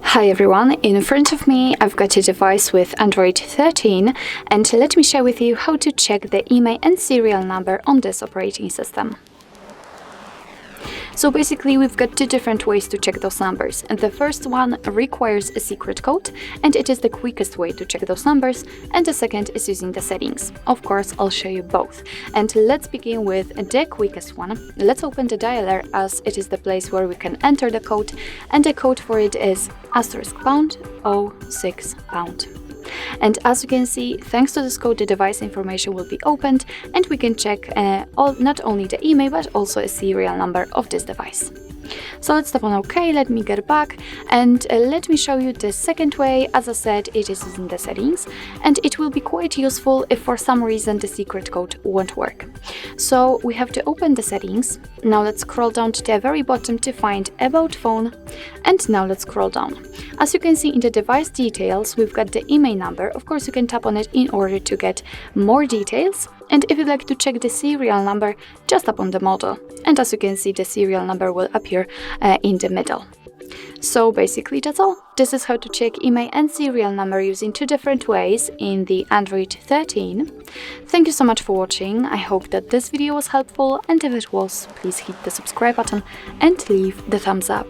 Hi everyone, in front of me I've got a device with Android 13 and let me share with you how to check the IMEI and serial number on this operating system. So basically we've got two different ways to check those numbers, and the first one requires a secret code and it is the quickest way to check those numbers, and the second is using the settings. Of course, I'll show you both. And let's begin with the quickest one. Let's open the dialer, as it is the place where we can enter the code, and the code for it is *#06#. And as you can see, thanks to this code, the device information will be opened and we can check not only the IMEI but also a serial number of this device. So let's tap on OK, let me get back, and let me show you the second way. As I said, it is using the settings, and it will be quite useful if for some reason the secret code won't work. So we have to open the settings. Now let's scroll down to the very bottom to find About Phone, and now let's scroll down. As you can see in the device details, we've got the IMEI number. Of course, you can tap on it in order to get more details. And if you'd like to check the serial number, just tap on the model. And as you can see, the serial number will appear in the middle. So basically that's all. This is how to check IMEI and serial number using two different ways in the Android 13. Thank you so much for watching. I hope that this video was helpful, and if it was, please hit the subscribe button and leave the thumbs up.